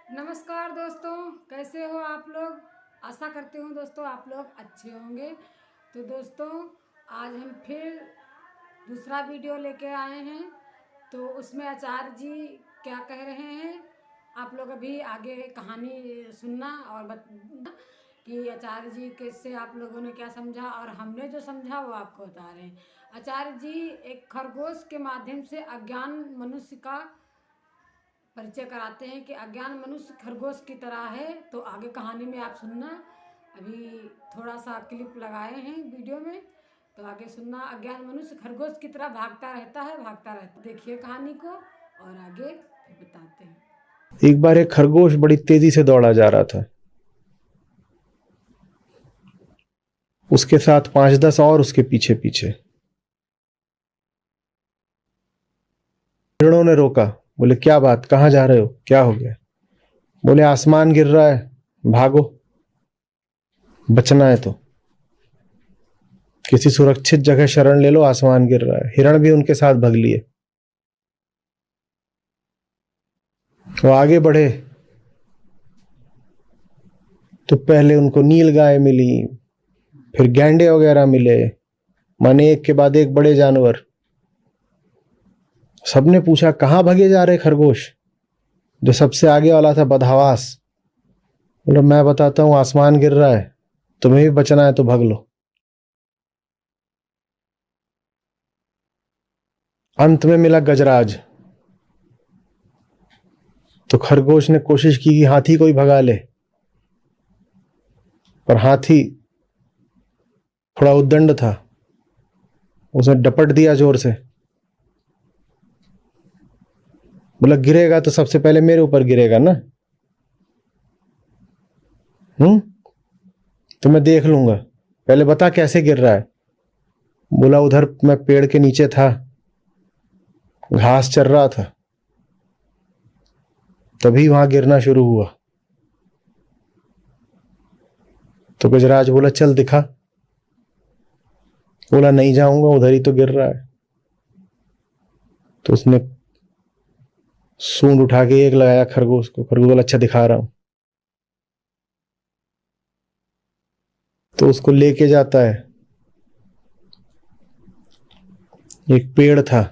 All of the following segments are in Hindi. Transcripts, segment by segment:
नमस्कार दोस्तों, कैसे हो आप लोग। आशा करती हूँ दोस्तों आप लोग अच्छे होंगे। तो दोस्तों आज हम फिर दूसरा वीडियो लेके आए हैं। तो उसमें आचार्य जी क्या कह रहे हैं आप लोग अभी आगे कहानी सुनना और कि आचार्य जी कैसे आप लोगों ने क्या समझा और हमने जो समझा वो आपको बता रहे हैं। आचार्य जी एक खरगोश के माध्यम से अज्ञान मनुष्य का परिचय कराते हैं कि अज्ञान मनुष्य खरगोश की तरह है। तो आगे कहानी में आप सुनना, अभी थोड़ा सा क्लिप लगाए हैं वीडियो में, तो आगे सुनना। अज्ञान मनुष्य खरगोश की तरह भागता रहता। देखिए कहानी को और आगे फिर बताते हैं। एक बार एक खरगोश बड़ी तेजी से दौड़ा जा रहा था। उसके साथ 5-10 और उसके पीछे पीछे। हिरणों ने रोका, बोले क्या बात, कहाँ जा रहे हो, क्या हो गया। बोले आसमान गिर रहा है, भागो, बचना है तो किसी सुरक्षित जगह शरण ले लो, आसमान गिर रहा है। हिरण भी उनके साथ भाग लिए। वो आगे बढ़े तो पहले उनको नीलगाय मिली, फिर गैंडे वगैरह मिले, माने एक के बाद एक बड़े जानवर। सबने पूछा कहाँ भागे जा रहे खरगोश। जो सबसे आगे वाला था बदहवास, बोला मैं बताता हूँ, आसमान गिर रहा है, तुम्हें भी बचना है तो भाग लो। अंत में मिला गजराज। तो खरगोश ने कोशिश की कि हाथी को ही भगा ले, पर हाथी थोड़ा उद्दंड था, उसने डपट दिया जोर से। बोला गिरेगा तो सबसे पहले मेरे ऊपर गिरेगा ना, तो मैं देख लूंगा, पहले बता कैसे गिर रहा है। बोला उधर मैं पेड़ के नीचे था, घास चर रहा था, तभी वहां गिरना शुरू हुआ। तो गजराज बोला चल दिखा। बोला नहीं जाऊंगा, उधर ही तो गिर रहा है। तो उसने सूंड उठा के एक लगाया खरगोश को। खरगोश बोला अच्छा दिखा रहा हूं। तो उसको लेके जाता है। एक पेड़ था,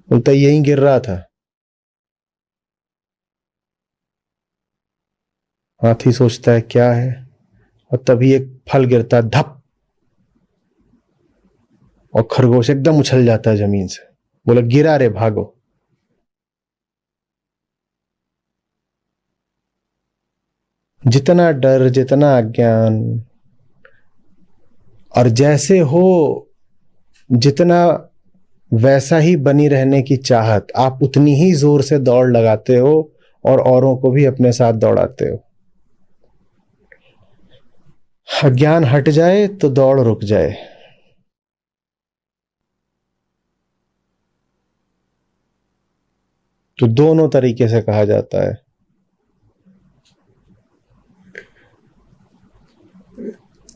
बोलता यहीं गिर रहा था। हाथी सोचता है क्या है, और तभी एक फल गिरता है, धप, और खरगोश एकदम उछल जाता है जमीन से। बोला गिरा रे, भागो। जितना डर, जितना अज्ञान, और जैसे हो जितना वैसा ही बनी रहने की चाहत, आप उतनी ही जोर से दौड़ लगाते हो और औरों को भी अपने साथ दौड़ाते हो। अज्ञान हट जाए तो दौड़ रुक जाए। तो दोनों तरीके से कहा जाता है।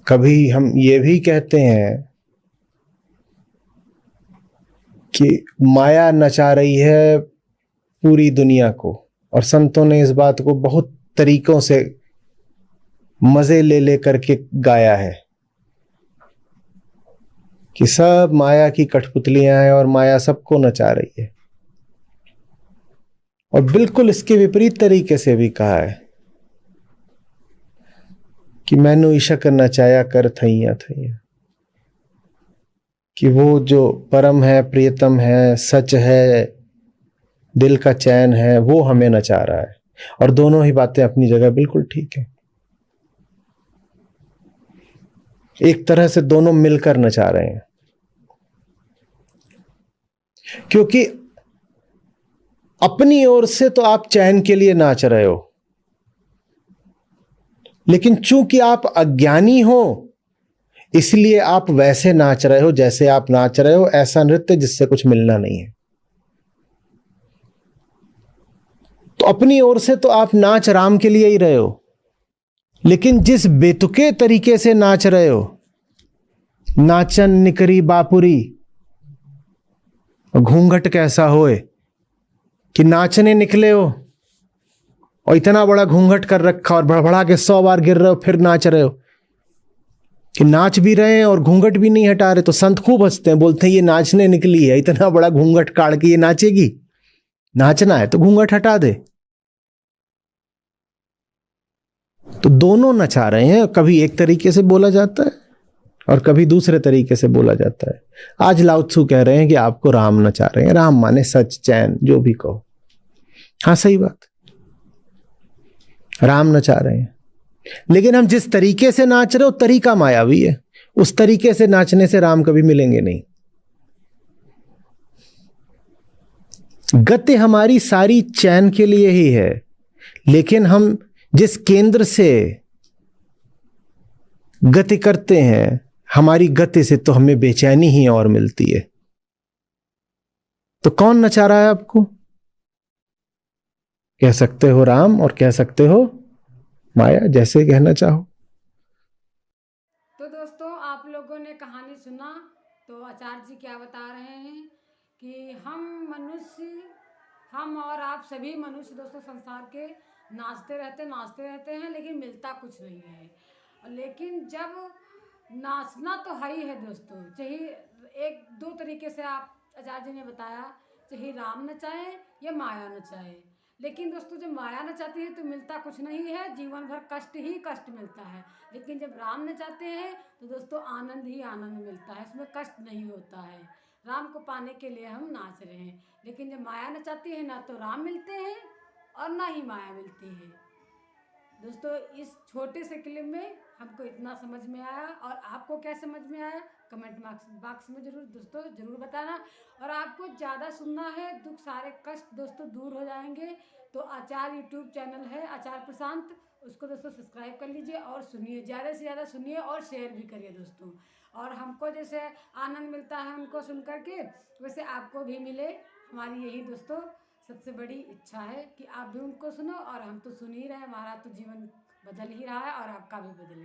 कभी हम ये भी कहते हैं कि माया नचा रही है पूरी दुनिया को, और संतों ने इस बात को बहुत तरीकों से मजे ले ले करके गाया है कि सब माया की कठपुतलियां हैं और माया सबको नचा रही है। और बिल्कुल इसके विपरीत तरीके से भी कहा है कि मैनू इशक नचाया कर थैया थैया, कि वो जो परम है, प्रियतम है, सच है, दिल का चैन है, वो हमें नचा रहा है। और दोनों ही बातें अपनी जगह बिल्कुल ठीक है। एक तरह से दोनों मिलकर नचा रहे हैं, क्योंकि अपनी ओर से तो आप चैन के लिए नाच रहे हो, लेकिन चूंकि आप अज्ञानी हो इसलिए आप वैसे नाच रहे हो जैसे आप नाच रहे हो, ऐसा नृत्य जिससे कुछ मिलना नहीं है। तो अपनी ओर से तो आप नाच राम के लिए ही रहे हो, लेकिन जिस बेतुके तरीके से नाच रहे हो, नाचन निकरी बापुरी, घूंघट कैसा होए, कि नाचने निकले हो और इतना बड़ा घूंघट कर रखा और भड़बड़ा के 100 बार गिर रहे हो फिर नाच रहे हो, कि नाच भी रहे हैं और घूंघट भी नहीं हटा रहे। तो संत खूब हंसते हैं, बोलते हैं ये नाचने निकली है, इतना बड़ा घूंघट काट के ये नाचेगी? नाचना है तो घूंघट हटा दे। तो दोनों नचा रहे हैं, कभी एक तरीके से बोला जाता है और कभी दूसरे तरीके से बोला जाता है। आज लाओ त्सु कह रहे हैं कि आपको राम नचा रहे हैं। राम माने सच, चैन, जो भी कहो। हाँ सही बात, राम नचा रहे हैं, लेकिन हम जिस तरीके से नाच रहे हो तरीका मायावी है। उस तरीके से नाचने से राम कभी मिलेंगे नहीं। गति हमारी सारी चैन के लिए ही है, लेकिन हम जिस केंद्र से गति करते हैं, हमारी गति से तो हमें बेचैनी ही और मिलती है। तो कौन नचा रहा है आपको? कह सकते हो राम और कह सकते हो माया, जैसे कहना चाहो। तो दोस्तों आप लोगों ने कहानी सुना, तो आचार्य जी क्या बता रहे हैं कि हम और आप सभी मनुष्य दोस्तों संसार के नाचते रहते हैं, लेकिन मिलता कुछ नहीं है। लेकिन जब नाचना तो है ही है दोस्तों, चाहे एक दो तरीके से आप आचार्य जी ने बताया, चाहे राम नचाए या माया नचाए। लेकिन दोस्तों जब माया नचाती है तो मिलता कुछ नहीं है, जीवन भर कष्ट ही कष्ट मिलता है। लेकिन जब राम नचाते हैं तो दोस्तों आनंद ही आनंद मिलता है, इसमें कष्ट नहीं होता है। राम को पाने के लिए हम नाच रहे हैं। लेकिन जब माया नचाती है, ना तो राम मिलते हैं और ना ही माया मिलती है। दोस्तों इस छोटे से क्लिप में हमको इतना समझ में आया, और आपको क्या समझ में आया कमेंट बॉक्स में जरूर बताना। और आपको ज़्यादा सुनना है, दुख सारे कष्ट दोस्तों दूर हो जाएंगे, तो आचार्य यूट्यूब चैनल है आचार्य प्रशांत, उसको दोस्तों सब्सक्राइब कर लीजिए और सुनिए, ज़्यादा से ज़्यादा सुनिए और शेयर भी करिए दोस्तों। और हमको जैसे आनंद मिलता है उनको सुन करके, वैसे आपको भी मिले, हमारी यही दोस्तों सबसे बड़ी इच्छा है कि आप भी उनको सुनो और हम तो सुन ही रहे हैं। हमारा तो जीवन बदल ही रहा है और आपका भी बदले।